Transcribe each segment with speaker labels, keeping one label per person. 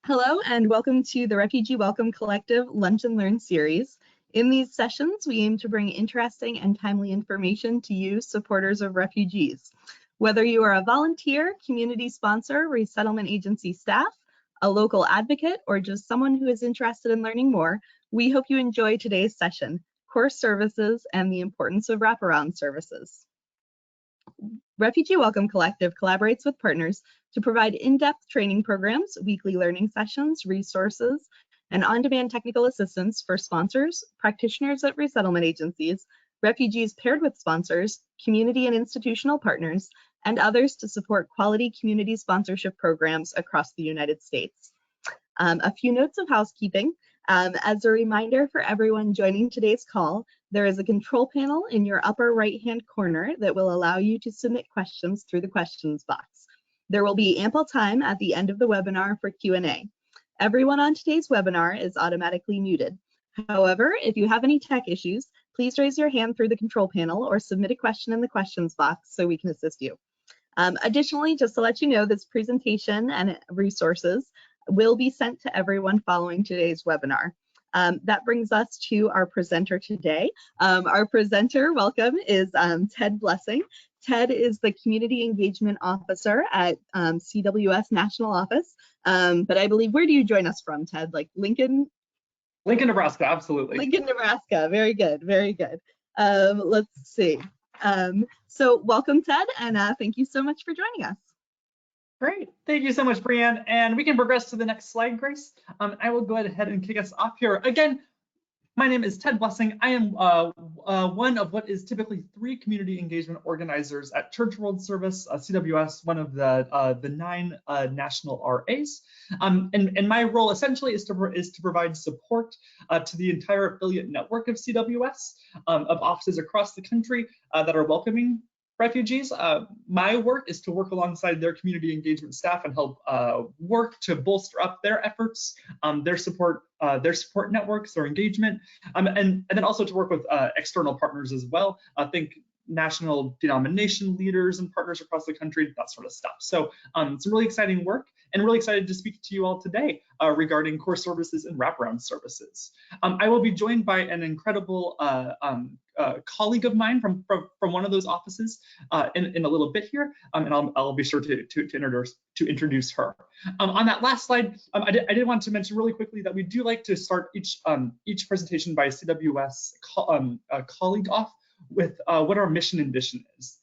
Speaker 1: Hello and welcome to the Refugee Welcome Collective Lunch and Learn series. In these sessions, we aim to bring interesting and timely information to you, supporters of refugees. Whether you are a volunteer, community sponsor, resettlement agency staff, a local advocate, or just someone who is interested in learning more, we hope you enjoy today's session, Core Services and the Importance of Wraparound Services. Refugee Welcome Collective collaborates with partners to provide in-depth training programs, weekly learning sessions, resources, and on-demand technical assistance for sponsors, practitioners at resettlement agencies, refugees paired with sponsors, community and institutional partners, and others to support quality community sponsorship programs across the United States. A few notes of housekeeping. As a reminder for everyone joining today's call, there is a control panel in your upper right-hand corner that will allow you to submit questions through the questions box. There will be ample time at the end of the webinar for Q&A. Everyone on today's webinar is automatically muted. However, if you have any tech issues, please raise your hand through the control panel or submit a question in the questions box so we can assist you. Additionally, just to let you know, this presentation and resources will be sent to everyone following today's webinar. That brings us to our presenter today. Our presenter, welcome, is Ted Blessing. Ted is the Community Engagement Officer at CWS National Office. But I believe, where do you join us from, Ted? Like Lincoln?
Speaker 2: Lincoln, Nebraska, absolutely.
Speaker 1: Lincoln, Nebraska, very good, very good. Let's see. So welcome, Ted, and thank you so much for joining us.
Speaker 2: Great, thank you so much, Brianne. And we can progress to the next slide, Grace. I will go ahead and kick us off here. Again, my name is Ted Blessing. I am one of what is typically 3 community engagement organizers at Church World Service, CWS, one of the 9 national RAs. And my role essentially is to provide support to the entire affiliate network of CWS, of offices across the country that are welcoming refugees. My work is to work alongside their community engagement staff and help work to bolster up their efforts, their support networks, their engagement, and then also to work with external partners as well. I think national denomination leaders and partners across the country, that sort of stuff. So some really exciting work, and really excited to speak to you all today regarding core services and wraparound services. I will be joined by an incredible colleague of mine from one of those offices in a little bit here, and I'll be sure to introduce her. On that last slide, I did want to mention really quickly that we do like to start each presentation by a CWS colleague off with what our mission and vision is.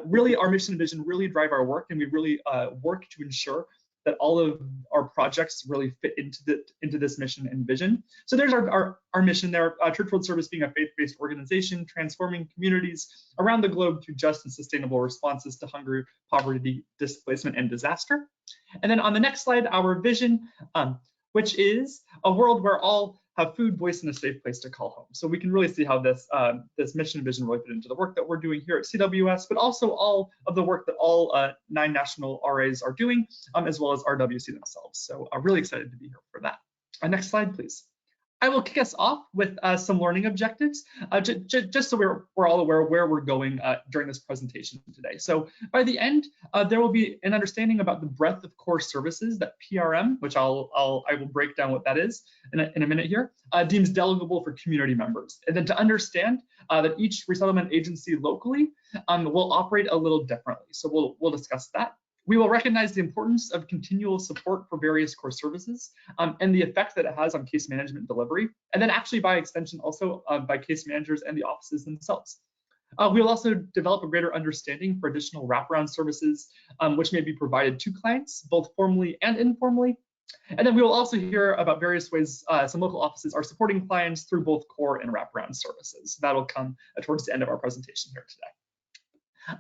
Speaker 2: Really, our mission and vision really drive our work, and we really work to ensure that all of our projects really fit into this mission and vision. So there's our mission there, Church World Service being a faith-based organization, transforming communities around the globe through just and sustainable responses to hunger, poverty, displacement, and disaster. And then on the next slide, our vision, which is a world where all have food, voice, and a safe place to call home. So we can really see how this mission and vision really fit into the work that we're doing here at CWS, but also all of the work that all 9 national RAs are doing, as well as RWC themselves. So I'm really excited to be here for that. Next slide, please. I will kick us off with some learning objectives, just so we're all aware where we're going during this presentation today. So by the end, there will be an understanding about the breadth of core services that PRM, which I will break down what that is in a minute here, deems delegable for community members, and then to understand that each resettlement agency locally will operate a little differently. So we'll discuss that. We will recognize the importance of continual support for various core services and the effect that it has on case management delivery, and then actually by extension also by case managers and the offices themselves. We will also develop a greater understanding for additional wraparound services which may be provided to clients, both formally and informally. And then we will also hear about various ways some local offices are supporting clients through both core and wraparound services. That'll come towards the end of our presentation here today.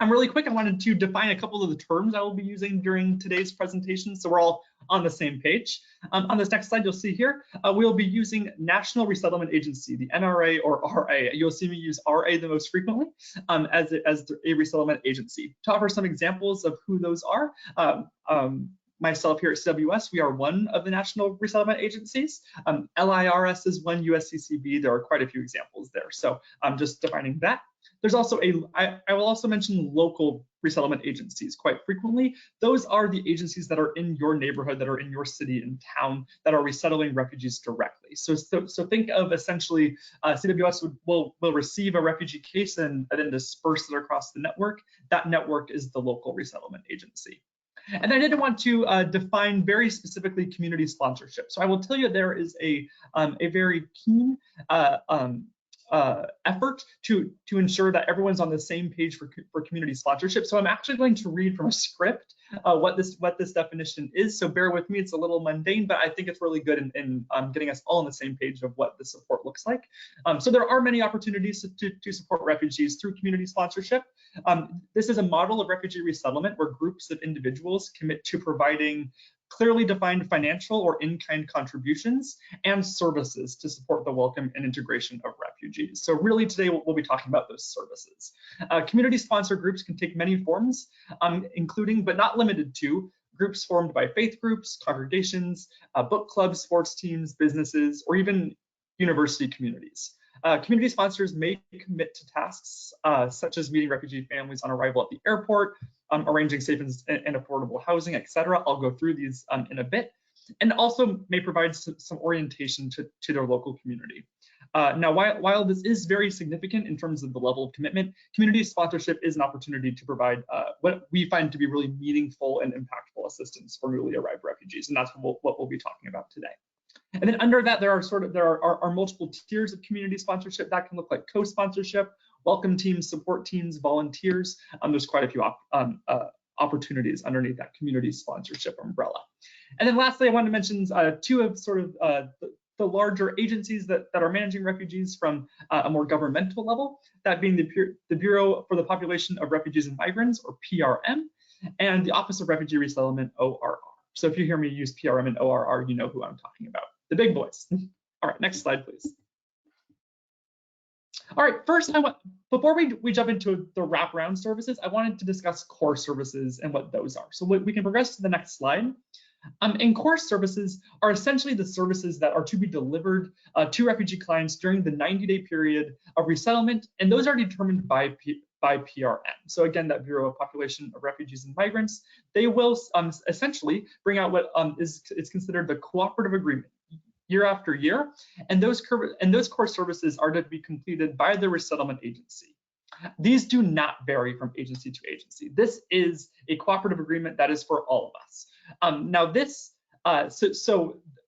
Speaker 2: Really quick, I wanted to define a couple of the terms I will be using during today's presentation, so we're all on the same page. On this next slide, you'll see here, we'll be using National Resettlement Agency, the NRA or RA. You'll see me use RA the most frequently as a resettlement agency. To offer some examples of who those are, myself here at CWS, we are one of the national resettlement agencies. LIRS is one, USCCB, there are quite a few examples there. So I'm just defining that. There's also I will also mention local resettlement agencies quite frequently. Those are the agencies that are in your neighborhood, that are in your city and town, that are resettling refugees directly. So think of essentially CWS will receive a refugee case and then disperse it across the network. That network is the local resettlement agency. And I did want to define very specifically community sponsorship. So I will tell you there is a very keen effort to ensure that everyone's on the same page for community sponsorship. So I'm actually going to read from a script what this definition is. So bear with me, it's a little mundane, but I think it's really good in getting us all on the same page of what the support looks like. So there are many opportunities to support refugees through community sponsorship. This is a model of refugee resettlement where groups of individuals commit to providing clearly defined financial or in-kind contributions and services to support the welcome and integration of refugees. So really today we'll be talking about those services. Community sponsor groups can take many forms, including but not limited to groups formed by faith groups, congregations, book clubs, sports teams, businesses, or even university communities. Community sponsors may commit to tasks such as meeting refugee families on arrival at the airport, arranging safe and affordable housing, etc. I'll go through these in a bit, and also may provide some orientation to their local community. Now, while this is very significant in terms of the level of commitment, community sponsorship is an opportunity to provide what we find to be really meaningful and impactful assistance for newly arrived refugees, and that's what we'll be talking about today. And then under that, there are multiple tiers of community sponsorship. That can look like co-sponsorship, welcome teams, support teams, volunteers. There's quite a few opportunities underneath that community sponsorship umbrella. And then lastly, I wanted to mention two of the larger agencies that are managing refugees from a more governmental level, that being the Bureau for the Population of Refugees and Migrants, or PRM, and the Office of Refugee Resettlement, ORR. So if you hear me use PRM and ORR, you know who I'm talking about, the big boys. All right, next slide, please. All right, first, before we jump into the wraparound services, I wanted to discuss core services and what those are. So we can progress to the next slide. And core services are essentially the services that are to be delivered to refugee clients during the 90-day period of resettlement, and those are determined by PRM. So again, that Bureau of Population of Refugees and Migrants, they will essentially bring out what is considered the cooperative agreement year after year, and those core services are to be completed by the resettlement agency. These do not vary from agency to agency. This is a cooperative agreement that is for all of us. Now this, the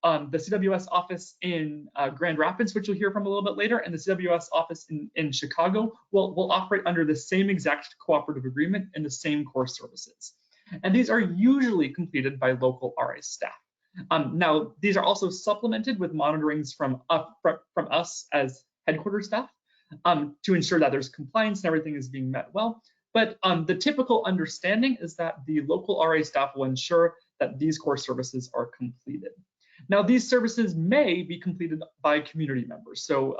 Speaker 2: CWS office in Grand Rapids, which you'll hear from a little bit later, and the CWS office in Chicago will operate under the same exact cooperative agreement and the same core services. And these are usually completed by local RA staff. Now, these are also supplemented with monitorings from us as headquarters staff to ensure that there's compliance and everything is being met well. But the typical understanding is that the local RA staff will ensure that these core services are completed. Now, these services may be completed by community members. So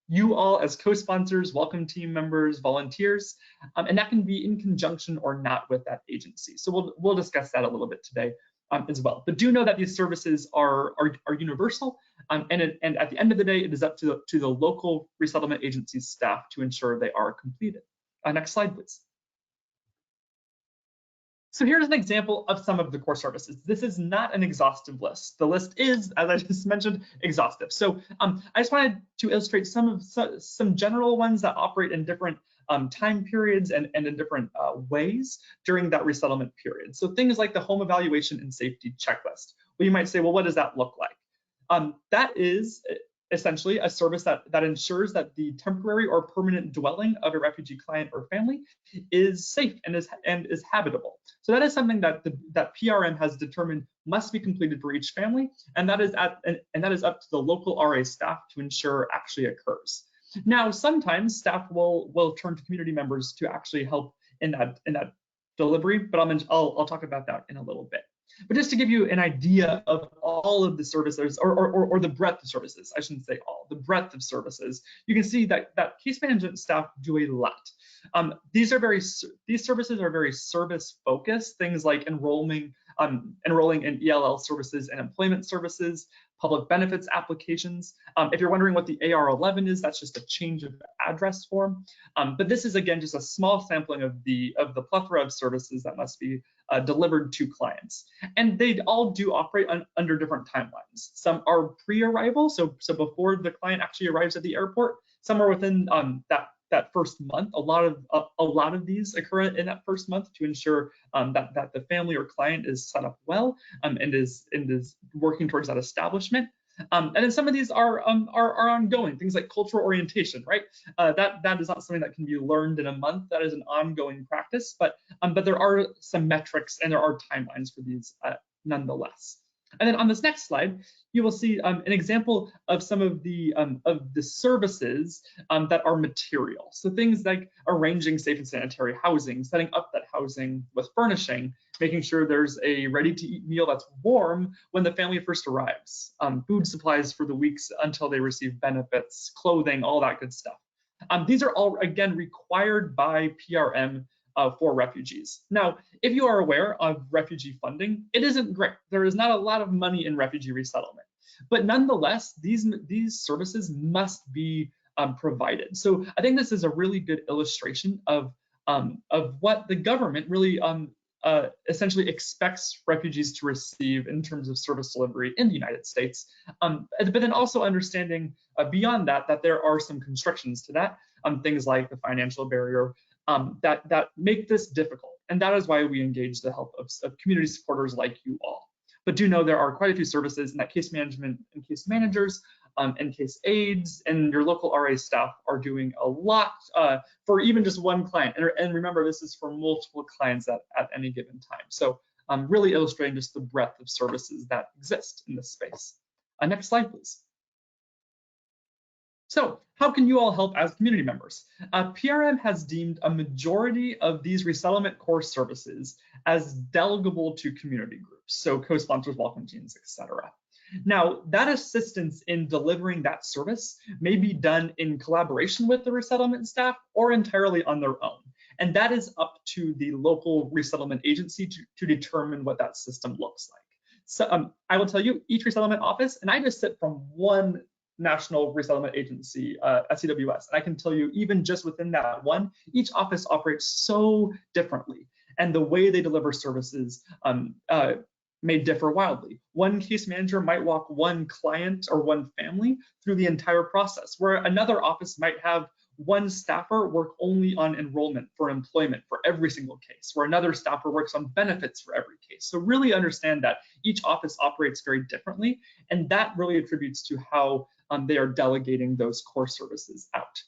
Speaker 2: you all as co-sponsors, welcome team members, volunteers, and that can be in conjunction or not with that agency. So we'll discuss that a little bit today as well. But do know that these services are universal, and at the end of the day, it is up to the local resettlement agency staff to ensure they are completed. Next slide, please. So here's an example of some of the core services. This is not an exhaustive list. The list is, as I just mentioned, exhaustive. So I just wanted to illustrate some general ones that operate in different time periods and in different ways during that resettlement period. So things like the home evaluation and safety checklist. Well, you might say, well, what does that look like? That is essentially a service that ensures that the temporary or permanent dwelling of a refugee client or family is safe and is habitable. So that is something that that PRM has determined must be completed for each family, and that is up to the local RA staff to ensure actually occurs. Now, sometimes staff will turn to community members to actually help in that delivery, but I'll talk about that in a little bit. But just to give you an idea of all of the services, or the breadth of services, I shouldn't say all, the breadth of services, you can see that case management staff do a lot. These services are very service focused, things like enrolling in ELL services and employment services, public benefits applications. If you're wondering what the AR11 is, that's just a change of address form. But this is, again, just a small sampling of the plethora of services that must be delivered to clients. And they all do operate under different timelines. Some are pre-arrival, so before the client actually arrives at the airport. Some are within that first month. A lot of these occur in that first month to ensure that the family or client is set up well and is working towards that establishment. And then some of these are ongoing, things like cultural orientation, right? That is not something that can be learned in a month. That is an ongoing practice, but there are some metrics and there are timelines for these nonetheless. And then on this next slide, you will see an example of some of the services that are material. So things like arranging safe and sanitary housing, setting up that housing with furnishing, making sure there's a ready-to-eat meal that's warm when the family first arrives, food supplies for the weeks until they receive benefits, clothing, all that good stuff. These are all, again, required by PRM for refugees. Now, if you are aware of refugee funding, it isn't great. There is not a lot of money in refugee resettlement, but nonetheless, these services must be provided. So I think this is a really good illustration of what the government really essentially expects refugees to receive in terms of service delivery in the United States, but then also understanding beyond that there are some constrictions to that, things like the financial barrier, that make this difficult. And that is why we engage the help of community supporters like you all. But do know there are quite a few services, and that case management and case managers and case aides and your local RA staff are doing a lot for even just one client. And remember, this is for multiple clients at any given time. So really illustrating just the breadth of services that exist in this space. Next slide, please. So how can you all help as community members? PRM has deemed a majority of these resettlement core services as delegable to community groups, so co-sponsors, welcome teams, etc. Now, that assistance in delivering that service may be done in collaboration with the resettlement staff or entirely on their own. And that is up to the local resettlement agency to determine what that system looks like. So I will tell you, each resettlement office, and I just sit from one national resettlement agency, SCWS. And I can tell you, even just within that one, each office operates so differently. And the way they deliver services may differ wildly. One case manager might walk one client or one family through the entire process, where another office might have one staffer work only on enrollment for employment for every single case, where another staffer works on benefits for every case. So really understand that each office operates very differently, and that really attributes to how they are delegating those core services out.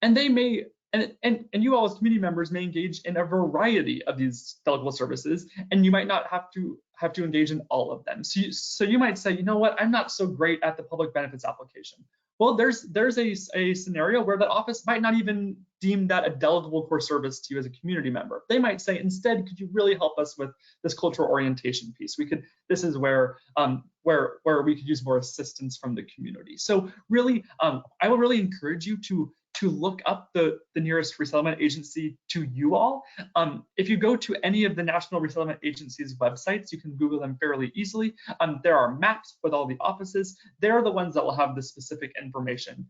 Speaker 2: And they may, and you all as community members may engage in a variety of these delegable services, and you might not have to engage in all of them. So you might say, you know what, I'm not so great at the public benefits application. Well, there's a scenario where that office might not even deem that a delegable core service to you as a community member. They might say, instead, could you really help us with this cultural orientation piece? This is where we could use more assistance from the community. So really, I will really encourage you to look up the nearest resettlement agency to you all. If you go to any of the National Resettlement Agency's websites, you can Google them fairly easily. There are maps with all the offices. They're the ones that will have the specific information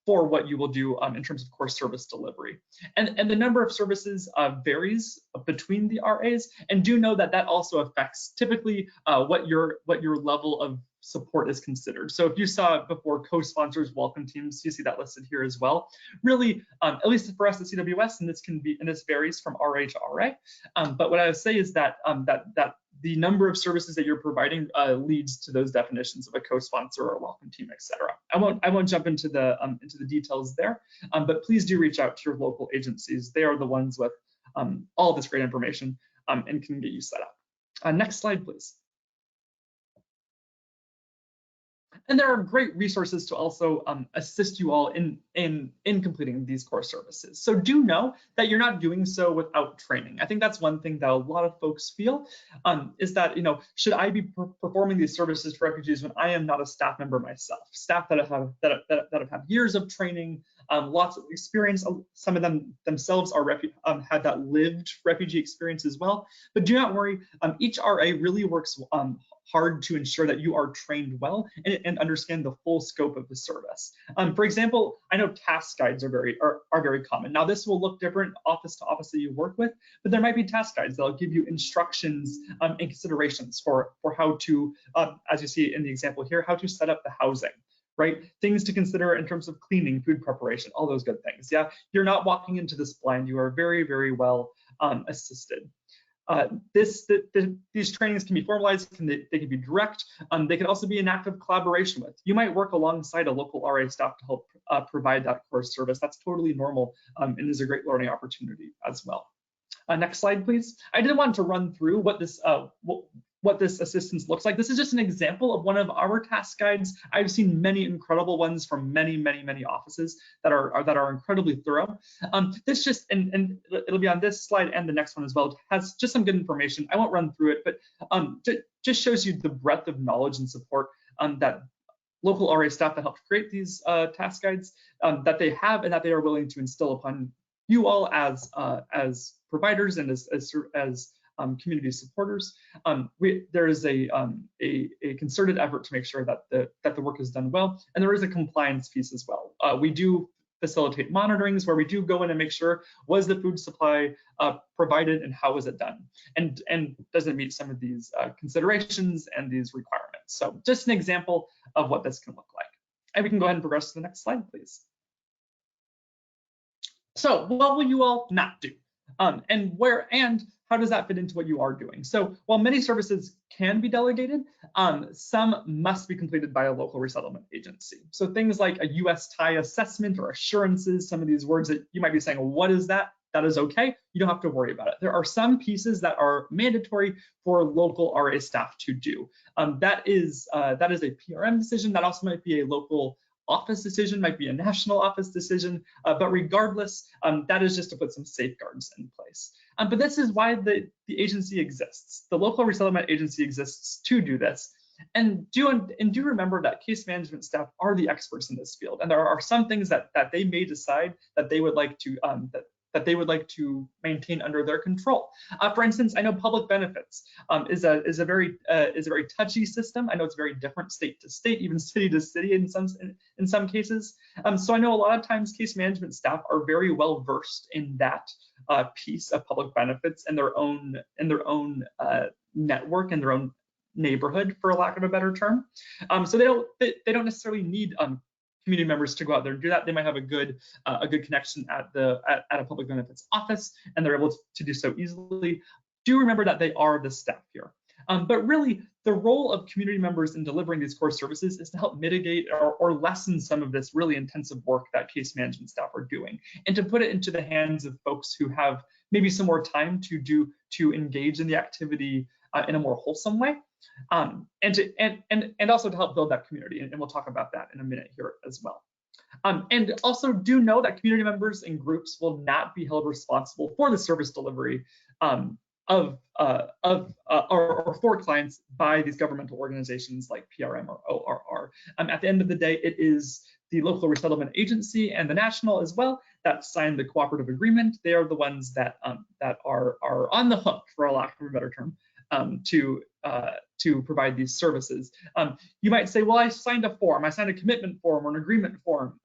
Speaker 2: for what you will do in terms of core service delivery. And the number of services varies between the RAs, and do know that that also affects typically what your level of support is considered. So if you saw before co-sponsors, welcome teams, you see that listed here as well. Really, at least for us at CWS, and this varies from RA to RA. But what I would say is that that the number of services that you're providing leads to those definitions of a co-sponsor or a welcome team, etc. I won't jump into the details there, but please do reach out to your local agencies. They are the ones with all this great information and can get you set up. Next slide, please. And there are great resources to also assist you all in completing these core services. So do know that you're not doing so without training. I think that's one thing that a lot of folks feel is that, should I be performing these services for refugees when I am not a staff member myself? Staff that have had years of training lots of experience. Some of them themselves are had that lived refugee experience as well. But do not worry, each RA really works hard to ensure that you are trained well and understand the full scope of the service. For example, I know task guides are very common. Now this will look different office to office that you work with, but there might be task guides that'll give you instructions and considerations for how to, as you see in the example here, how to set up the housing, right? Things to consider in terms of cleaning, food preparation, all those good things. Yeah, you're not walking into this blind. You are very, very well assisted. These trainings can be formalized, they can be direct, they can also be an active collaboration with. You might work alongside a local RA staff to help provide that course service. That's totally normal and is a great learning opportunity as well. Next slide, please. I did want to run through what this assistance looks like. This is just an example of one of our task guides. I've seen many incredible ones from many offices that are incredibly thorough. This just, and it'll be on this slide and the next one as well, it has just some good information. I won't run through it, but just shows you the breadth of knowledge and support that local RA staff that helped create these task guides that they have and that they are willing to instill upon you all as providers and as community supporters. There is a concerted effort to make sure that the work is done well, and there is a compliance piece as well. We do facilitate monitorings where we do go in and make sure, was the food supply provided and how was it done, and does it meet some of these considerations and these requirements. So just an example of what this can look like. And we can go ahead and progress to the next slide, please. So what will you all not do? And how does that fit into what you are doing? So while many services can be delegated, some must be completed by a local resettlement agency. So things like a USTI assessment or assurances, some of these words that you might be saying, what is that? That is okay. You don't have to worry about it. There are some pieces that are mandatory for local RA staff to do. That is a PRM decision. That also might be a local office decision, might be a national office decision, but regardless, that is just to put some safeguards in place. But this is why the agency exists. The local resettlement agency exists to do this. And do remember that case management staff are the experts in this field, and there are some things that they may decide that they would like to that they would like to maintain under their control. For instance, I know public benefits is a very touchy system. I know it's very different state to state, even city to city in some cases. So I know a lot of times case management staff are very well versed in that piece of public benefits and their own network and their own neighborhood, for lack of a better term. So they don't necessarily need community members to go out there and do that. They might have a good connection at a public benefits office, and they're able to do so easily. Do remember that they are the staff here. But really, the role of community members in delivering these core services is to help mitigate or lessen some of this really intensive work that case management staff are doing, and to put it into the hands of folks who have maybe some more time to engage in the activity in a more wholesome way. And also to help build that community, and we'll talk about that in a minute here as well. And also do know that community members and groups will not be held responsible for the service delivery or for clients by these governmental organizations like PRM or ORR. At the end of the day, it is the local resettlement agency and the national as well that signed the cooperative agreement. They are the ones that are on the hook, for a lack of a better term, to provide these services. You might say, well, I signed a form, I signed a commitment form or an agreement form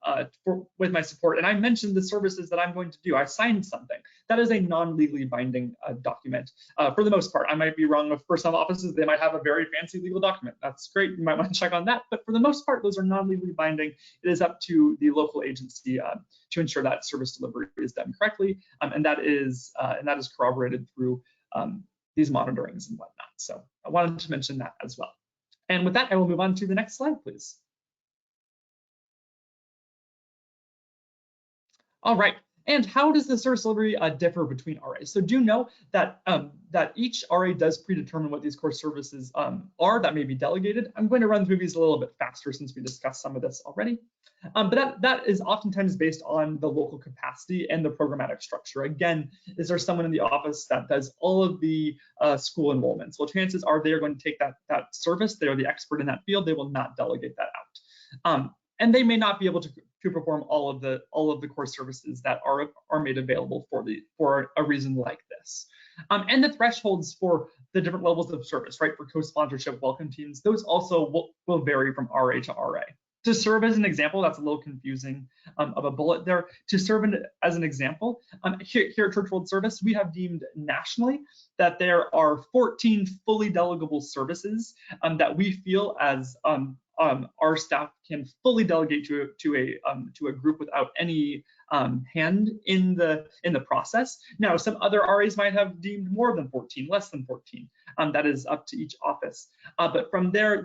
Speaker 2: with my support, and I mentioned the services that I'm going to do. I signed something. That is a non-legally binding document. For the most part, I might be wrong. For some offices, they might have a very fancy legal document. That's great. You might want to check on that. But for the most part, those are non-legally binding. It is up to the local agency to ensure that service delivery is done correctly, and that is corroborated through these monitorings and whatnot. So I wanted to mention that as well. And with that, I will move on to the next slide, please. All right. And how does the service delivery differ between RAs? So do know that that each RA does predetermine what these core services are that may be delegated. I'm going to run through these a little bit faster since we discussed some of this already. But that is oftentimes based on the local capacity and the programmatic structure. Again, is there someone in the office that does all of the school enrollments? Well, chances are they are going to take that service. They are the expert in that field. They will not delegate that out. And they may not be able to to perform all of the core services that are made available for a reason like this. And the thresholds for the different levels of service, right? For co-sponsorship, welcome teams, those also will vary from RA to RA. To serve as an example, that's a little confusing of a bullet there. To serve as an example, here at Church World Service, we have deemed nationally that there are 14 fully delegable services that we feel as our staff can fully delegate to a group without any hand in the process. Now, some other RAs might have deemed more than 14, less than 14. That is up to each office. But from there,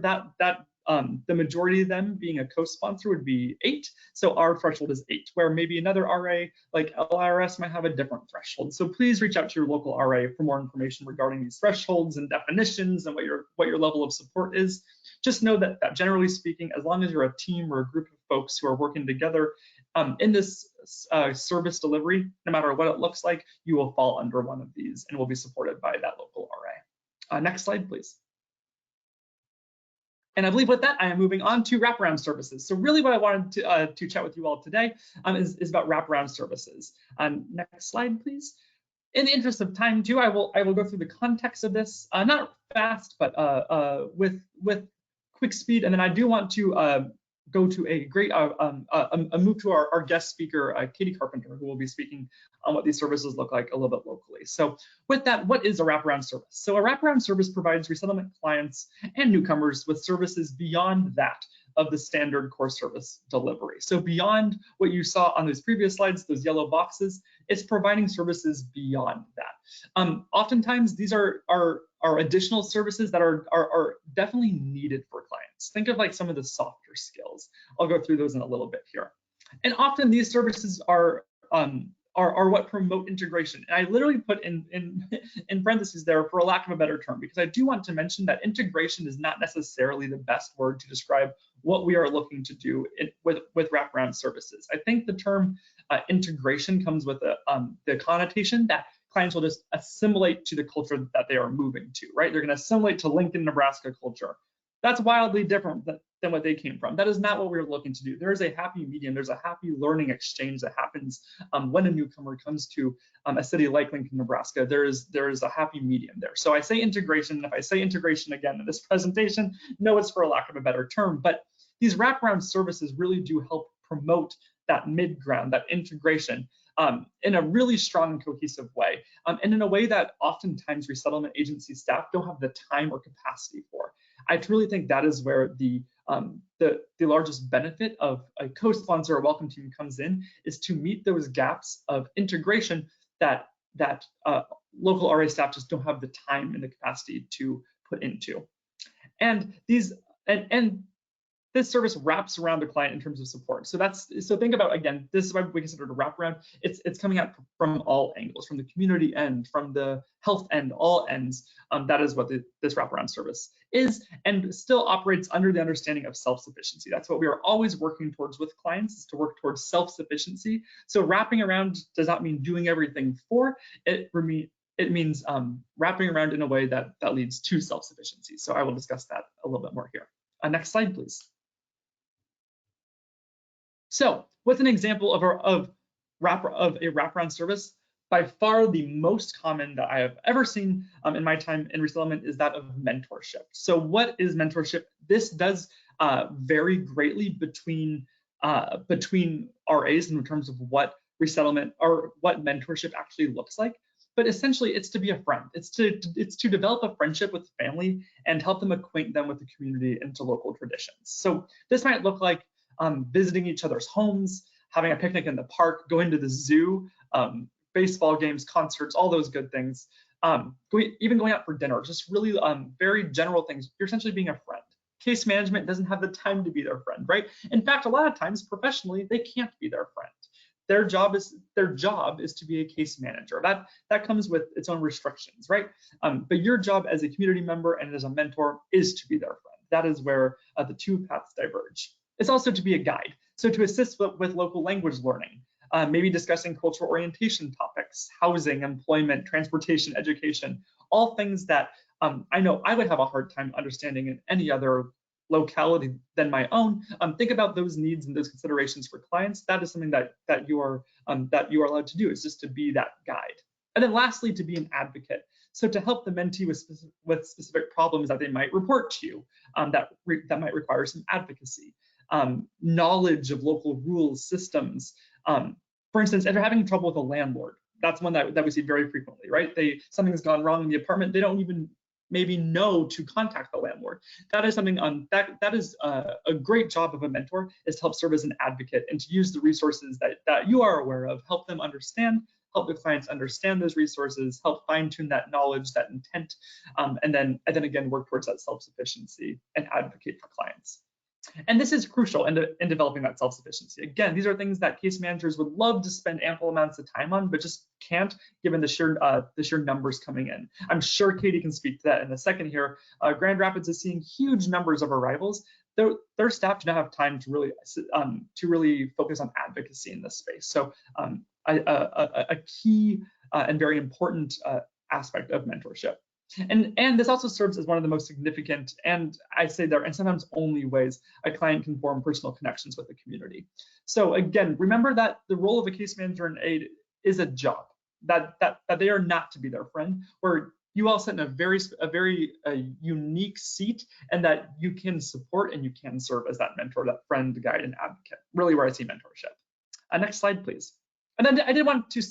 Speaker 2: the majority of them being a co-sponsor would be 8. So our threshold is 8, where maybe another RA like LIRS might have a different threshold. So please reach out to your local RA for more information regarding these thresholds and definitions and what your level of support is. Just know that generally speaking, as long as you're a team or a group of folks who are working together in this service delivery, no matter what it looks like, you will fall under one of these and will be supported by that local RA. Next slide, please. And I believe with that, I am moving on to wraparound services. So really what I wanted to chat with you all today is about wraparound services. Next slide, please. In the interest of time too, I will go through the context of this, not fast, but with quick speed. And then I do want to go to a move to our guest speaker, Katie Carpenter, who will be speaking on what these services look like a little bit locally. So with that, what is a wraparound service? So a wraparound service provides resettlement clients and newcomers with services beyond that of the standard core service delivery. So beyond what you saw on those previous slides, those yellow boxes, it's providing services beyond that. Oftentimes, these are additional services that are definitely needed for clients. Think of like some of the softer skills. I'll go through those in a little bit here. And often these services are what promote integration. And I literally put in parentheses there for a lack of a better term, because I do want to mention that integration is not necessarily the best word to describe what we are looking to do with wraparound services. I think the term integration comes with the connotation that clients will just assimilate to the culture that they are moving to, right? They're going to assimilate to Lincoln, Nebraska culture. That's wildly different than what they came from. That is not what we're looking to do. There is a happy medium. There's a happy learning exchange that happens when a newcomer comes to a city like Lincoln, Nebraska. There is a happy medium there. So I say integration. If I say integration again in this presentation, no, it's for a lack of a better term. But these wraparound services really do help promote that mid-ground, that integration in a really strong and cohesive way, and in a way that oftentimes resettlement agency staff don't have the time or capacity for. I truly think that is where the largest benefit of a co-sponsor or welcome team comes in, is to meet those gaps of integration that local RA staff just don't have the time and the capacity to put into. And this service wraps around the client in terms of support. So think about, again, this is why we consider it a wraparound. It's coming out from all angles, from the community end, from the health end, all ends. That is what this wraparound service is, and still operates under the understanding of self-sufficiency. That's what we are always working towards with clients, is to work towards self-sufficiency. So wrapping around does not mean doing everything for it. It means wrapping around in a way that leads to self-sufficiency. So I will discuss that a little bit more here. Next slide, please. So what's an example of a wraparound service? By far the most common that I have ever seen in my time in resettlement is that of mentorship. So what is mentorship? This does vary greatly between RAs in terms of what resettlement or what mentorship actually looks like. But essentially, it's to be a friend. It's to develop a friendship with the family and help them acquaint them with the community and to local traditions. So this might look like visiting each other's homes, having a picnic in the park, going to the zoo, baseball games, concerts, all those good things, even going out for dinner, just really very general things. You're essentially being a friend. Case management doesn't have the time to be their friend, right? In fact, a lot of times professionally, they can't be their friend. Their job is to be a case manager. That comes with its own restrictions, right? But your job as a community member and as a mentor is to be their friend. That is where the two paths diverge. It's also to be a guide, so to assist with local language learning, maybe discussing cultural orientation topics, housing, employment, transportation, education, all things that I know I would have a hard time understanding in any other locality than my own, think about those needs and those considerations for clients. That is something that you are allowed to do, is just to be that guide. And then lastly, to be an advocate. So to help the mentee with specific problems that they might report to you, that might require some advocacy, knowledge of local rules, systems. For instance, if you're having trouble with a landlord, that's one that we see very frequently, right? Something's gone wrong in the apartment, they don't even maybe know to contact the landlord. That is something that is a great job of a mentor, is to help serve as an advocate and to use the resources that you are aware of, help them understand, help the clients understand those resources, help fine-tune that knowledge, that intent, and then again work towards that self-sufficiency and advocate for clients. And this is crucial in developing that self-sufficiency. Again, these are things that case managers would love to spend ample amounts of time on, but just can't, given the sheer numbers coming in. I'm sure Katie can speak to that in a second here. Grand Rapids is seeing huge numbers of arrivals. Their staff do not have time to really focus on advocacy in this space. So a key and very important aspect of mentorship. And this also serves as one of the most significant, and I say there, and sometimes only ways a client can form personal connections with the community. So again, remember that the role of a case manager and aide is a job, that they are not to be their friend, where you all sit in a very unique seat, and that you can support and you can serve as that mentor, that friend, guide, and advocate. Really where I see mentorship. Next slide, please. And then I did want to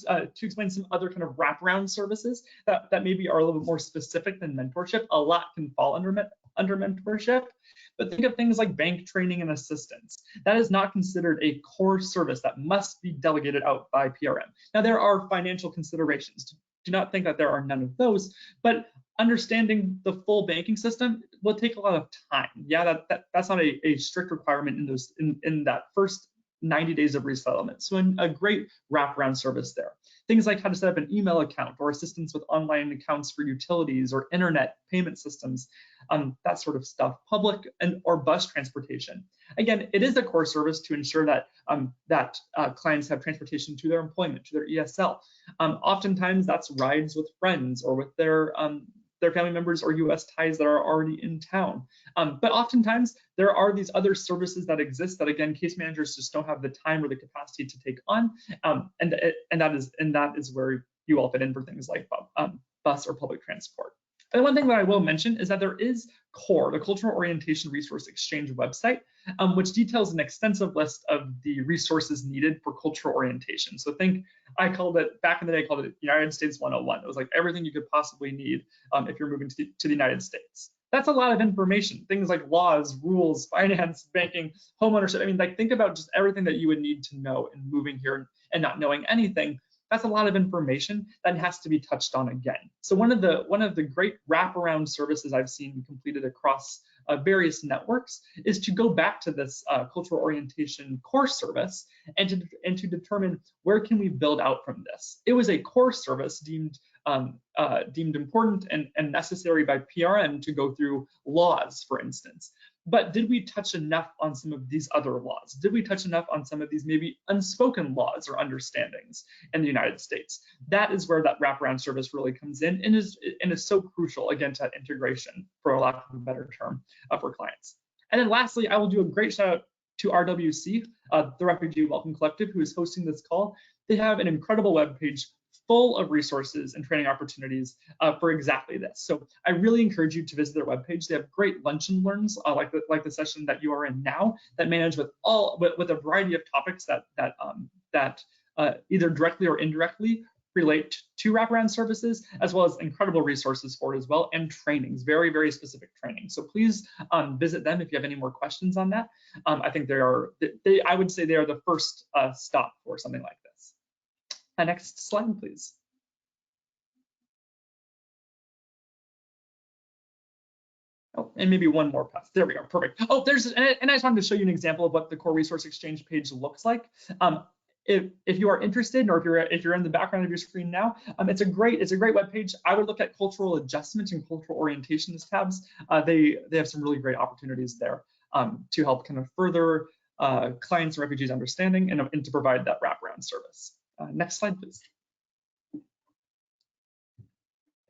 Speaker 2: explain some other kind of wraparound services that maybe are a little bit more specific than mentorship. A lot can fall under mentorship, but think of things like bank training and assistance. That is not considered a core service that must be delegated out by PRM. Now, there are financial considerations. Do not think that there are none of those, but understanding the full banking system will take a lot of time. Yeah, that's not a strict requirement in that first 90 days of resettlement. So a great wraparound service there. Things like how to set up an email account or assistance with online accounts for utilities or internet payment systems, that sort of stuff, public or bus transportation. Again, it is a core service to ensure that clients have transportation to their employment, to their ESL. Oftentimes that's rides with friends or with their family members or US ties that are already in town. But oftentimes there are these other services that exist that, again, case managers just don't have the time or the capacity to take on. And that is where you all fit in for things like bus or public transport. And one thing that I will mention is that there is CORE, the Cultural Orientation Resource Exchange website, which details an extensive list of the resources needed for cultural orientation. So I called it, back in the day, I called it United States 101. It was like everything you could possibly need if you're moving to the United States. That's a lot of information, things like laws, rules, finance, banking, homeownership. I mean, like, think about just everything that you would need to know in moving here and not knowing anything. That's a lot of information that has to be touched on again. So one of the great wraparound services I've seen completed across various networks is to go back to this cultural orientation core service and to determine where can we build out from this. It was a core service deemed important and necessary by PRM to go through laws, for instance. But did we touch enough on some of these other laws? Did we touch enough on some of these maybe unspoken laws or understandings in the United States? That is where that wraparound service really comes in and is so crucial, again, to that integration, for lack of a better term, for clients. And then lastly, I will do a great shout out to RWC, the Refugee Welcome Collective, who is hosting this call. They have an incredible webpage full of resources and training opportunities for exactly this. So I really encourage you to visit their webpage. They have great lunch and learns like the session that you are in now, that manage with a variety of topics that either directly or indirectly relate to wraparound services, as well as incredible resources for it as well, and trainings, very, very specific training. So please visit them if you have any more questions on that. I think I would say they are the first stop for something like this. Next slide, please. Oh, and maybe one more pass. There we go, perfect. Oh, and I just wanted to show you an example of what the Core Resource Exchange page looks like. If you are interested, or if you're in the background of your screen now, it's a great web page. I would look at cultural adjustment and cultural orientation as tabs. They have some really great opportunities there to help kind of further clients and refugees' understanding and to provide that wraparound service. Next slide, please.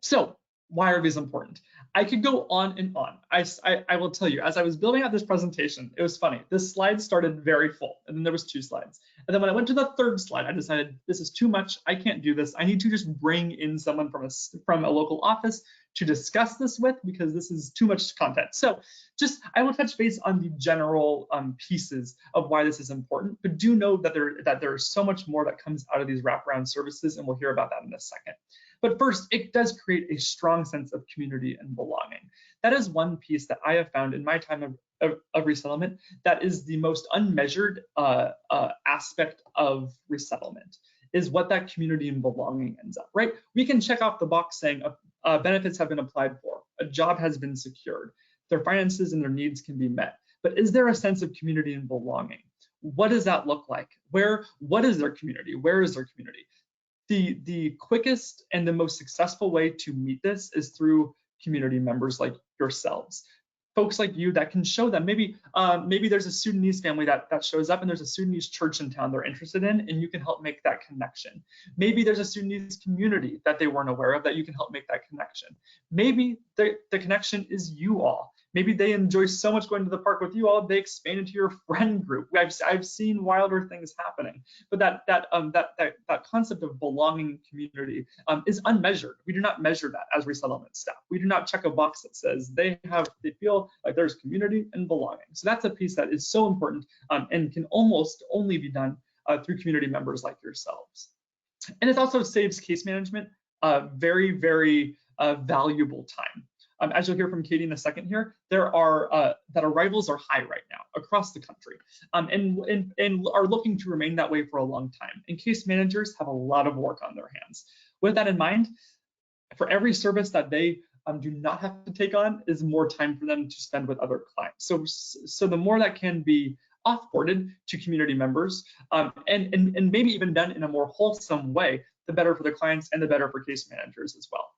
Speaker 2: So Why are these important? I could go on and on. I will tell you, as I was building out this presentation, it was funny. This slide started very full, and then there was 2 slides. And then when I went to the 3rd slide, I decided this is too much. I can't do this. I need to just bring in someone from a local office to discuss this with, because this is too much content. So I will touch base on the general pieces of why this is important, but do know that there is so much more that comes out of these wraparound services, and we'll hear about that in a second. But first, it does create a strong sense of community and belonging. That is one piece that I have found in my time of resettlement that is the most unmeasured aspect of resettlement, is what that community and belonging ends up, right? We can check off the box saying benefits have been applied for, a job has been secured, their finances and their needs can be met. But is there a sense of community and belonging? What does that look like? What is their community? Where is their community? The quickest and the most successful way to meet this is through community members like yourselves. Folks like you that can show them, maybe there's a Sudanese family that shows up and there's a Sudanese church in town they're interested in, and you can help make that connection. Maybe there's a Sudanese community that they weren't aware of that you can help make that connection. Maybe the connection is you all. Maybe they enjoy so much going to the park with you all, they expand into your friend group. I've seen wilder things happening, but that concept of belonging community is unmeasured. We do not measure that as resettlement staff. We do not check a box that says they feel like there's community and belonging. So that's a piece that is so important and can almost only be done through community members like yourselves. And it also saves case management very, very valuable time. As you'll hear from Katie in a second here, that arrivals are high right now across the country, and are looking to remain that way for a long time. And case managers have a lot of work on their hands. With that in mind, for every service that they do not have to take on is more time for them to spend with other clients. So the more that can be offboarded to community members, and maybe even done in a more wholesome way, the better for the clients and the better for case managers as well.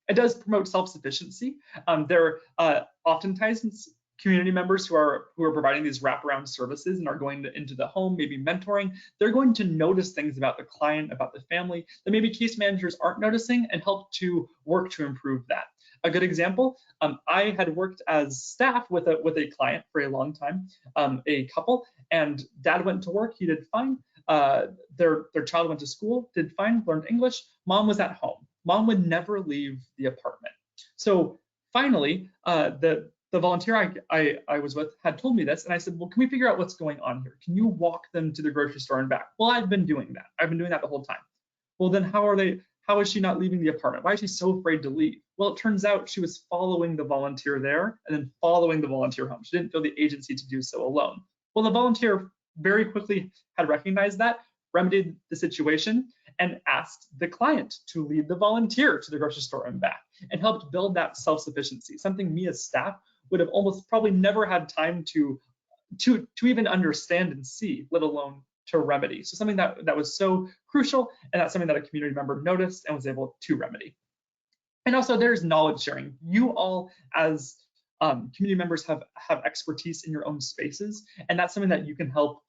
Speaker 2: It does promote self-sufficiency. There are oftentimes community members who are providing these wraparound services and are going into the home, maybe mentoring. They're going to notice things about the client, about the family that maybe case managers aren't noticing, and help to work to improve that. A good example, I had worked as staff with a client for a long time, a couple, and dad went to work, he did fine. Their child went to school, did fine, learned English. Mom was at home. Mom would never leave the apartment. So finally, the volunteer I was with had told me this, and I said, well, can we figure out what's going on here? Can you walk them to the grocery store and back? Well, I've been doing that. I've been doing that the whole time. Well, then how is she not leaving the apartment? Why is she so afraid to leave? Well, it turns out she was following the volunteer there and then following the volunteer home. She didn't feel the agency to do so alone. Well, the volunteer very quickly had recognized that, remedied the situation, and asked the client to lead the volunteer to the grocery store and back, and helped build that self-sufficiency, something me as staff would have almost probably never had time to even understand and see, let alone to remedy. So something that was so crucial, and that's something that a community member noticed and was able to remedy. And also there's knowledge sharing. You all as community members have expertise in your own spaces, and that's something that you can help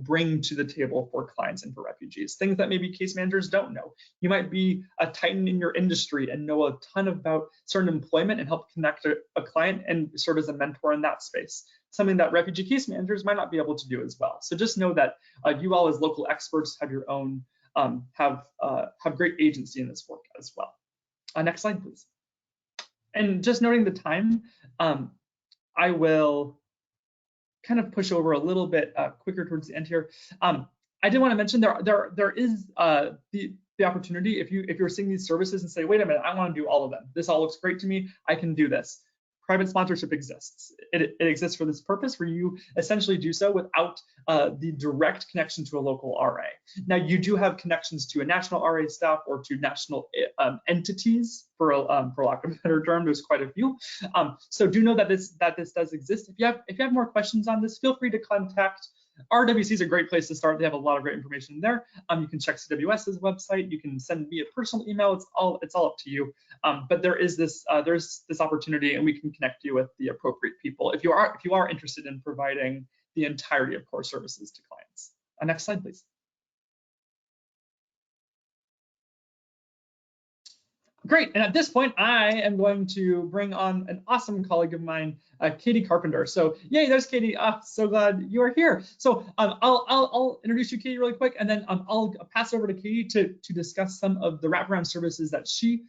Speaker 2: bring to the table for clients and for refugees, things that maybe case managers don't know. You might be a titan in your industry and know a ton about certain employment and help connect a client and serve as a mentor in that space, something that refugee case managers might not be able to do as well. So just know that you all as local experts have your own, have great agency in this work as well. Next slide, please. And just noting the time, I will kind of push over a little bit quicker towards the end here. I did want to mention there is the opportunity, if you're seeing these services and say, wait a minute, I want to do all of them. This all looks great to me. I can do this. Private sponsorship exists. It exists for this purpose, where you essentially do so without the direct connection to a local RA. Now, you do have connections to a national RA staff or to national entities, for lack of a better term. There's quite a few. So do know that this does exist. If you have more questions on this, feel free to contact. RWC is a great place to start. They have a lot of great information there. You can check CWS's website. You can send me a personal email. It's all up to you. But there's this opportunity, and we can connect you with the appropriate people if you are interested in providing the entirety of core services to clients. Next slide, please. Great, and at this point, I am going to bring on an awesome colleague of mine, Katie Carpenter. So, yay, there's Katie. So glad you are here. So, I'll introduce you, Katie, really quick, and then I'll pass over to Katie to discuss some of the wraparound services that she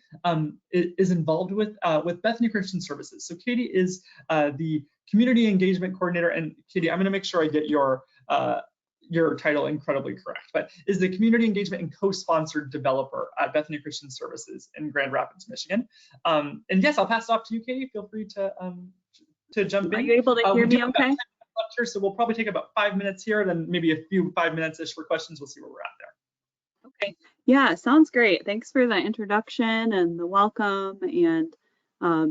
Speaker 2: is involved with Bethany Christian Services. So, Katie is the Community Engagement Coordinator, and Katie, I'm going to make sure I get your title incredibly correct, but is the Community Engagement and Co-Sponsored Developer at Bethany Christian Services in Grand Rapids, Michigan. And yes, I'll pass it off to you, Katie. Feel free to jump in.
Speaker 3: Are you able to hear me okay?
Speaker 2: Here, so we'll probably take about 5 minutes here, then maybe a few 5 minutes-ish for questions. We'll see where we're at there.
Speaker 3: Okay, yeah, sounds great. Thanks for the introduction and the welcome. And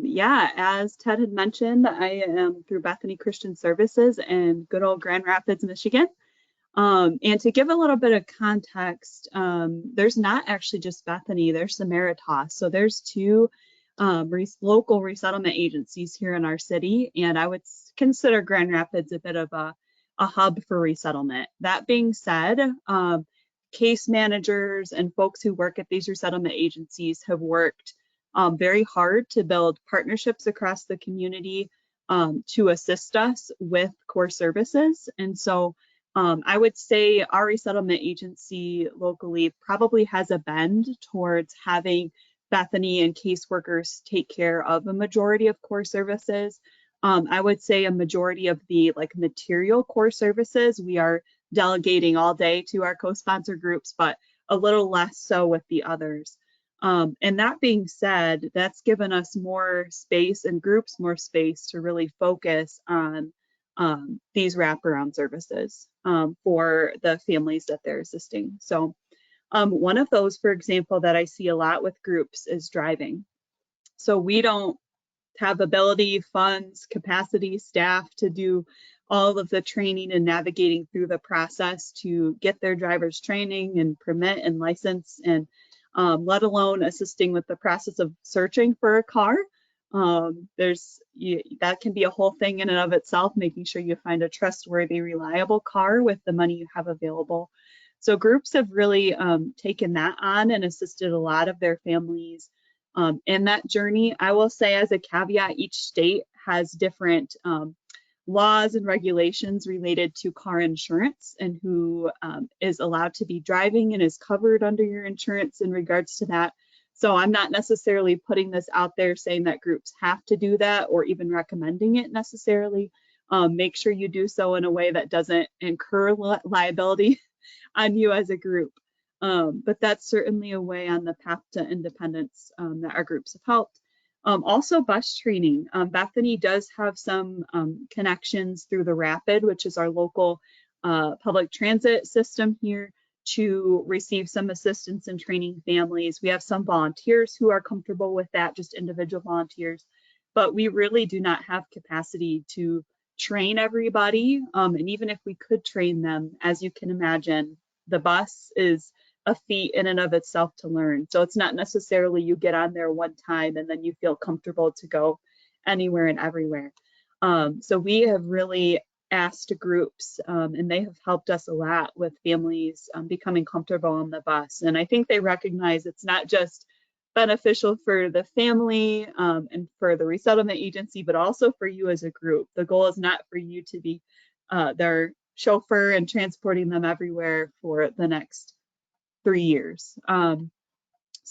Speaker 3: yeah, as Ted had mentioned, I am through Bethany Christian Services in good old Grand Rapids, Michigan. And to give a little bit of context, there's not actually just Bethany, there's Samaritas. So there's two local resettlement agencies here in our city, and I would consider Grand Rapids a bit of a hub for resettlement. That being said, case managers and folks who work at these resettlement agencies have worked very hard to build partnerships across the community to assist us with core services. And so I would say our resettlement agency locally probably has a bend towards having Bethany and caseworkers take care of a majority of core services. I would say a majority of the material core services we are delegating all day to our co-sponsor groups, but a little less so with the others. And that being said, that's given us more space and groups more space to really focus on these wraparound services for the families that they're assisting. So one of those, for example, that I see a lot with groups is driving. So we don't have ability, funds, capacity, staff to do all of the training and navigating through the process to get their driver's training and permit and license, and let alone assisting with the process of searching for a car. That can be a whole thing in and of itself, making sure you find a trustworthy, reliable car with the money you have available. So groups have really taken that on and assisted a lot of their families in that journey. I will say, as a caveat, each state has different laws and regulations related to car insurance and who is allowed to be driving and is covered under your insurance in regards to that. So I'm not necessarily putting this out there saying that groups have to do that or even recommending it necessarily. Make sure you do so in a way that doesn't incur liability on you as a group. But that's certainly a way on the path to independence that our groups have helped. Also bus training. Bethany does have some connections through the Rapid, which is our local public transit system here, to receive some assistance in training families. We have some volunteers who are comfortable with that, just individual volunteers, but we really do not have capacity to train everybody. And even if we could train them, as you can imagine, the bus is a feat in and of itself to learn. So it's not necessarily you get on there one time and then you feel comfortable to go anywhere and everywhere. So we have really asked groups and they have helped us a lot with families becoming comfortable on the bus. And I think they recognize it's not just beneficial for the family and for the resettlement agency, but also for you as a group. The goal is not for you to be their chauffeur and transporting them everywhere for the next 3 years. So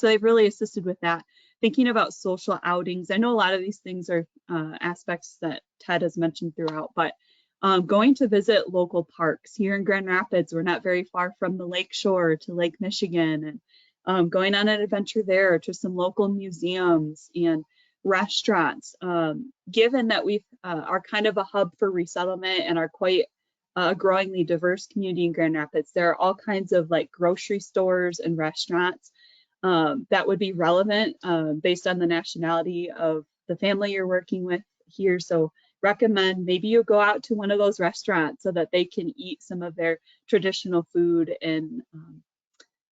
Speaker 3: they've really assisted with that. Thinking about social outings. I know a lot of these things are aspects that Ted has mentioned throughout, but going to visit local parks here in Grand Rapids, we're not very far from the lake shore to Lake Michigan, and going on an adventure there to some local museums and restaurants. Given that we are kind of a hub for resettlement and are quite a growingly diverse community in Grand Rapids, there are all kinds of grocery stores and restaurants that would be relevant based on the nationality of the family you're working with here. So recommend maybe you go out to one of those restaurants so that they can eat some of their traditional food in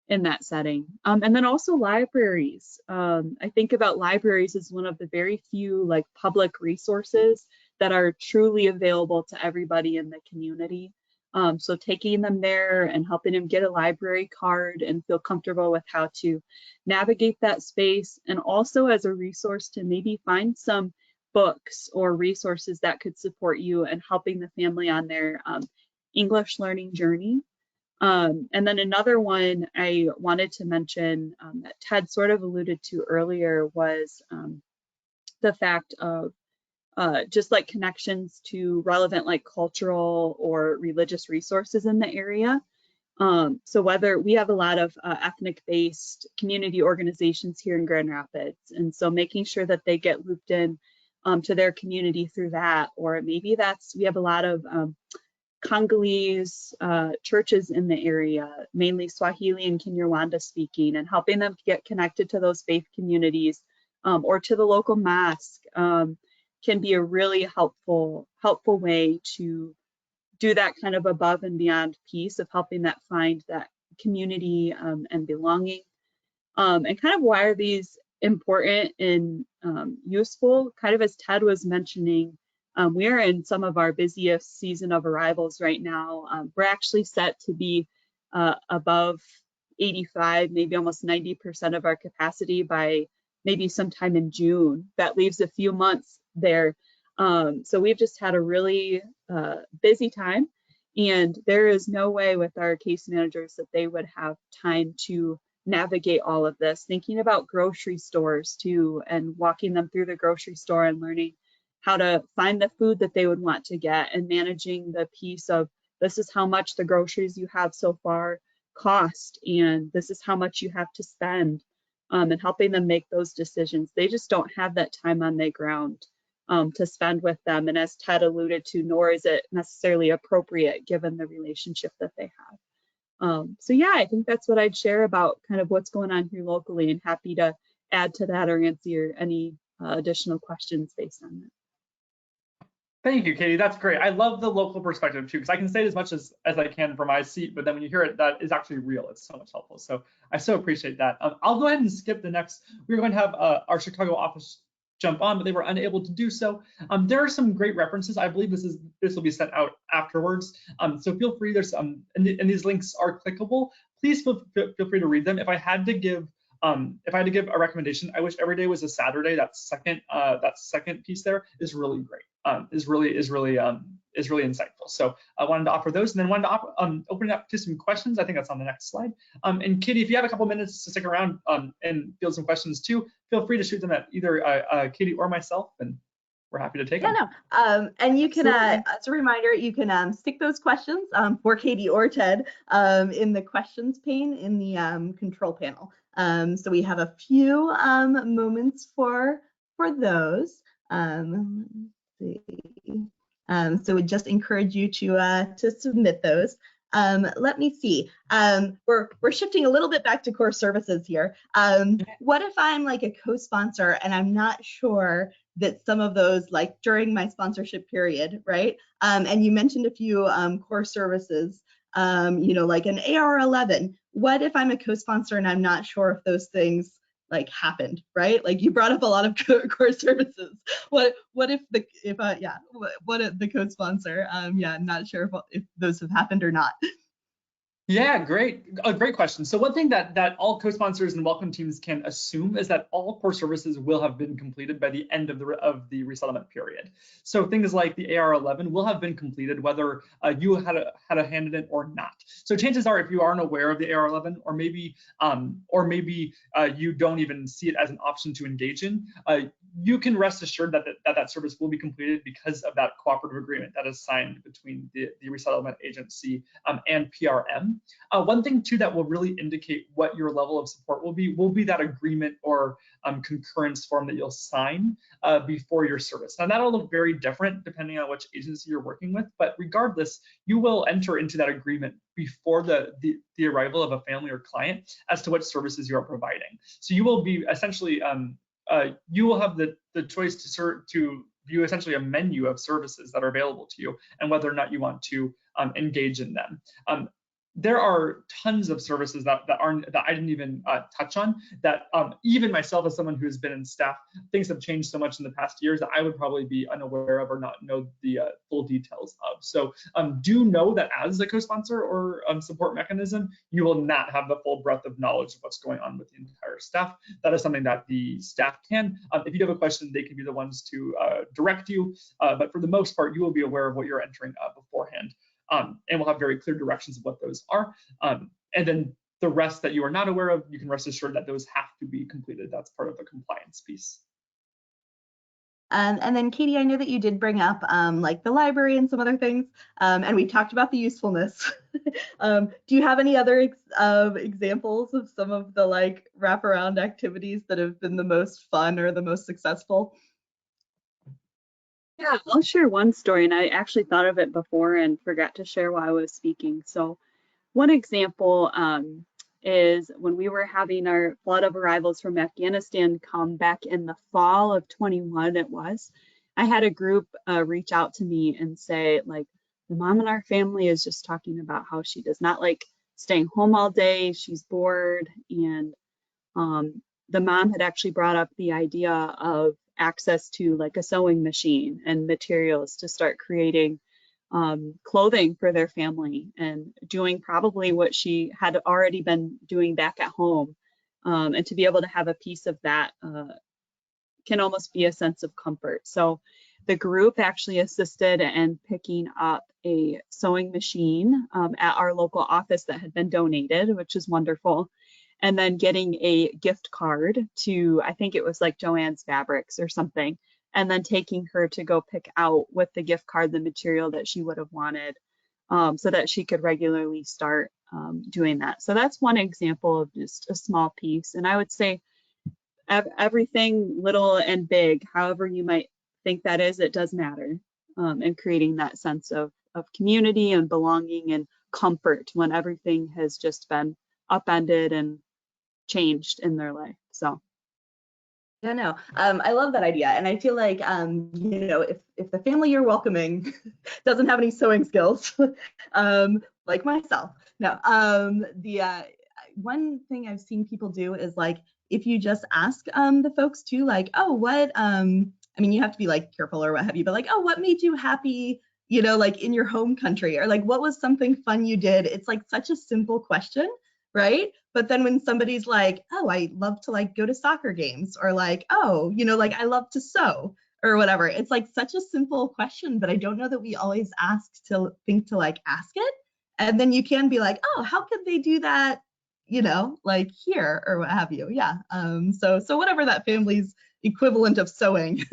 Speaker 3: that setting. And then also libraries. I think about libraries as one of the very few public resources that are truly available to everybody in the community. So taking them there and helping them get a library card and feel comfortable with how to navigate that space, and also as a resource to maybe find some books or resources that could support you and helping the family on their English learning journey. And then another one I wanted to mention that Ted sort of alluded to earlier was the fact of just like connections to relevant like cultural or religious resources in the area. So whether we have a lot of ethnic-based community organizations here in Grand Rapids, and so making sure that they get looped in to their community through that, or maybe we have a lot of Congolese churches in the area, mainly Swahili and Kinyarwanda speaking, and helping them get connected to those faith communities or to the local mosque can be a really helpful way to do that kind of above and beyond piece of helping that find that community and belonging. And kind of why are these important and useful? Kind of as Ted was mentioning, we are in some of our busiest season of arrivals right now. We're actually set to be above 85, maybe almost 90% of our capacity by maybe sometime in June. That leaves a few months there. So we've just had a really busy time, and there is no way with our case managers that they would have time to navigate all of this. Thinking about grocery stores too, and walking them through the grocery store and learning how to find the food that they would want to get, and managing the piece of this is how much the groceries you have so far cost, and this is how much you have to spend, and helping them make those decisions. They just don't have that time on the ground to spend with them. And as Ted alluded to, nor is it necessarily appropriate given the relationship that they have. So yeah, I think that's what I'd share about kind of what's going on here locally, and happy to add to that or answer any additional questions based on that.
Speaker 2: Thank you, Katie. That's great. I love the local perspective too, because I can say it as much as I can from my seat, but then when you hear it, that is actually real. It's so much helpful. So I so appreciate that. I'll go ahead and skip the next. We're going to have our Chicago office jump on, but they were unable to do so. There are some great references. I believe this will be sent out afterwards. So feel free. There's and these links are clickable. Please feel free to read them. If I had to give a recommendation, I wish every day was a Saturday. That second piece there is really great. Is really insightful. So I wanted to offer those, and then wanted to open it up to some questions. I think that's on the next slide. And Katie, if you have a couple minutes to stick around and field some questions too, feel free to shoot them at either Katie or myself, and we're happy to take them.
Speaker 1: And you can, as a reminder, you can stick those questions for Katie or Ted in the questions pane in the control panel. So we have a few moments for those. So we just encourage you to submit those. Let me see. We're shifting a little bit back to core services here. What if I'm like a co-sponsor and I'm not sure that some of those, like during my sponsorship period, right? And you mentioned a few core services, like an AR11. What if I'm a co-sponsor and I'm not sure if those things like happened, right? Like you brought up a lot of core services. What if the co-sponsor, I'm not sure if those have happened or not.
Speaker 2: Yeah, great. A great question. So one thing that all co-sponsors and welcome teams can assume is that all core services will have been completed by the end of the resettlement period. So things like the AR11 will have been completed whether you had a hand in it or not. So chances are, if you aren't aware of the AR11, or maybe you don't even see it as an option to engage in, you can rest assured that service will be completed because of that cooperative agreement that is signed between the resettlement agency and PRM. One thing too that will really indicate what your level of support will be that agreement or concurrence form that you'll sign before your service. Now that'll look very different depending on which agency you're working with, but regardless, you will enter into that agreement before the arrival of a family or client as to what services you are providing. So you will be essentially you will have the choice to view essentially a menu of services that are available to you and whether or not you want to engage in them. there are tons of services that I didn't even touch on that even myself as someone who's been in staff, things have changed so much in the past years that I would probably be unaware of or not know the full details of. So do know that as a co-sponsor or support mechanism, you will not have the full breadth of knowledge of what's going on with the entire staff. That is something that the staff can. If you have a question, they can be the ones to direct you. But for the most part, you will be aware of what you're entering beforehand. And we'll have very clear directions of what those are. And then the rest that you are not aware of, you can rest assured that those have to be completed. That's part of the compliance piece.
Speaker 1: And then Katie, I know that you did bring up like the library and some other things, and we talked about the usefulness. Do you have any other examples of some of the like wraparound activities that have been the most fun or the most successful?
Speaker 3: Yeah, I'll share one story, and I actually thought of it before and forgot to share while I was speaking. So one example is when we were having our flood of arrivals from Afghanistan come back in the fall of 21, I had a group reach out to me and say, like, the mom in our family is just talking about how she does not like staying home all day, she's bored, and the mom had actually brought up the idea of access to like a sewing machine and materials to start creating clothing for their family and doing probably what she had already been doing back at home. And to be able to have a piece of that can almost be a sense of comfort. So the group actually assisted in picking up a sewing machine at our local office that had been donated, which is wonderful. And then getting a gift card to, I think it was like Joann's Fabrics or something, and then taking her to go pick out with the gift card the material that she would have wanted so that she could regularly start doing that. So that's one example of just a small piece. And I would say everything little and big, however you might think that is, it does matter in creating that sense of community and belonging and comfort when everything has just been upended and changed in their life. So
Speaker 1: yeah, no, I love that idea, and I feel like you know, if the family you're welcoming doesn't have any sewing skills, like myself, no, the one thing I've seen people do is like if you just ask the folks too, like, oh, what I mean, you have to be like careful or what have you, but like, oh, what made you happy, you know, like in your home country, or like what was something fun you did? It's like such a simple question, right? But then when somebody's like, oh, I love to like go to soccer games, or like, oh, you know, like I love to sew or whatever. It's like such a simple question, but I don't know that we always think to like ask it. And then you can be like, oh, how could they do that, you know, like here or what have you. Yeah. So whatever that family's equivalent of sewing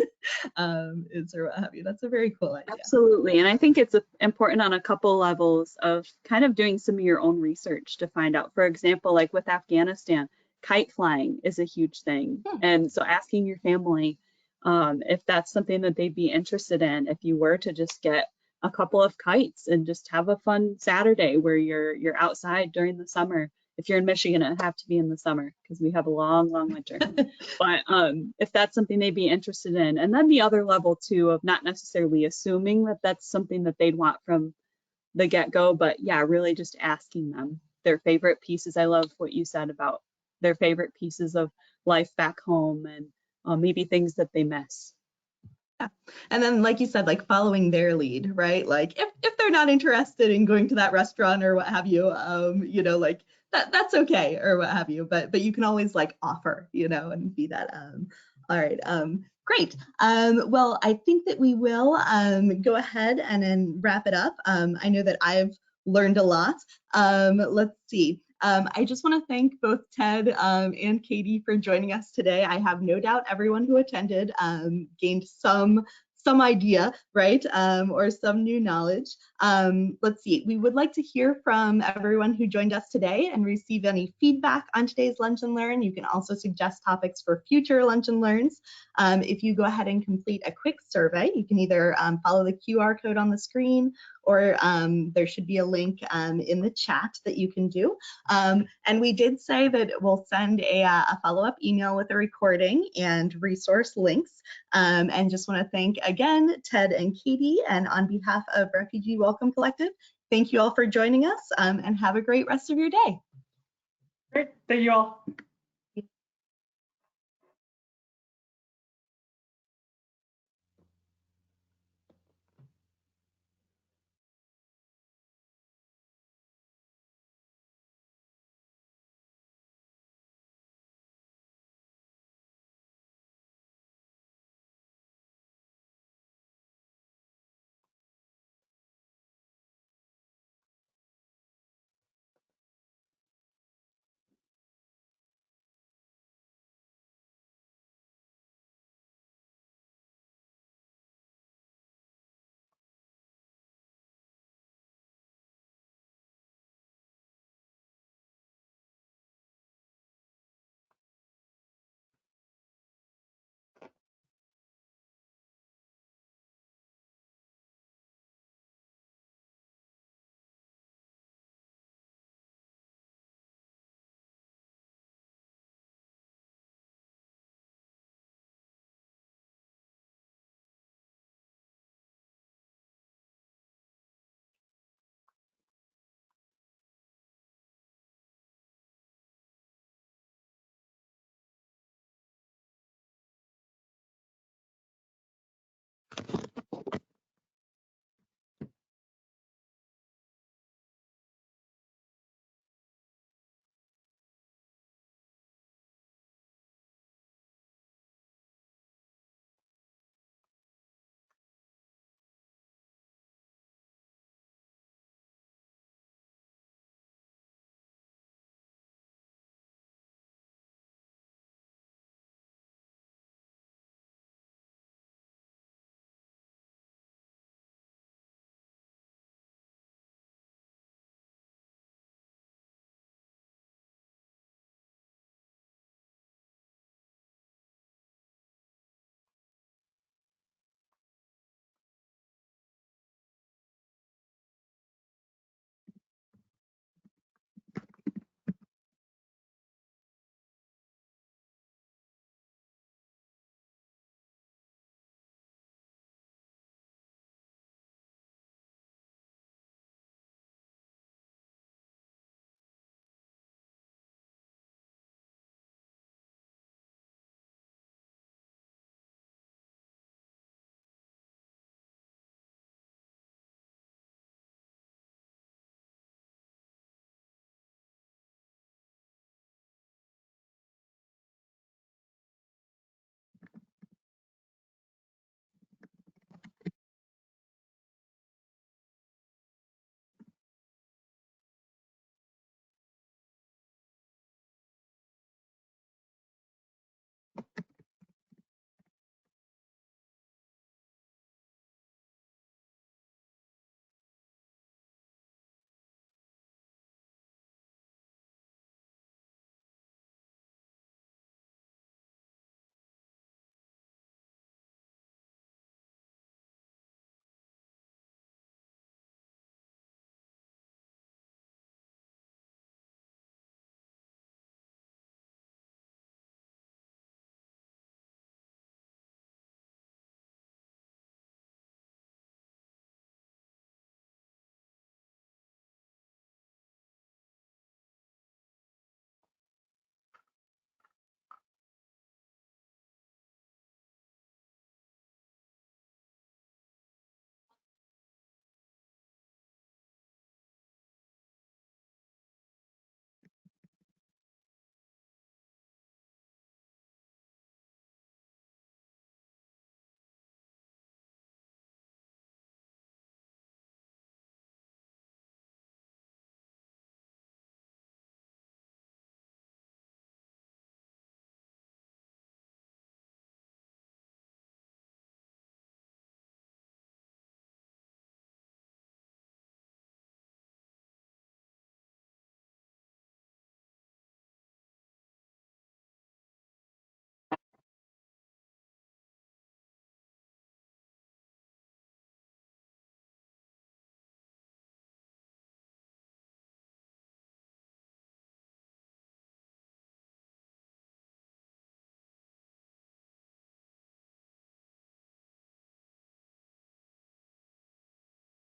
Speaker 1: is or what have you. That's a very cool idea.
Speaker 3: absolutely. And I think it's important on a couple levels of kind of doing some of your own research to find out. For example, like with Afghanistan, kite flying is a huge thing. And so asking your family if that's something that they'd be interested in, if you were to just get a couple of kites and just have a fun Saturday where you're outside during the summer. If you're in Michigan, it'd have to be in the summer because we have a long, long winter. But if that's something they'd be interested in, and then the other level too of not necessarily assuming that that's something that they'd want from the get-go, but yeah, really just asking them their favorite pieces. I love what you said about their favorite pieces of life back home and maybe things that they miss.
Speaker 1: Yeah. And then, like you said, like following their lead, right? Like if they're not interested in going to that restaurant or what have you, you know, like that's okay or what have you, but you can always like offer, you know, and be that. All right, great. Well, I think that we will go ahead and then wrap it up. I know that I've learned a lot. Let's see. I just want to thank both Ted and Katie for joining us today. I have no doubt everyone who attended gained some idea, right, or some new knowledge. Let's see, we would like to hear from everyone who joined us today and receive any feedback on today's Lunch and Learn. You can also suggest topics for future Lunch and Learns. If you go ahead and complete a quick survey, you can either follow the QR code on the screen, or there should be a link in the chat that you can do. And we did say that we'll send a follow-up email with a recording and resource links. And just want to thank again Ted and Katie, and on behalf of Refugee Welcome Collective, Thank you all for joining us and have a great rest of your day.
Speaker 2: Great. Thank you all.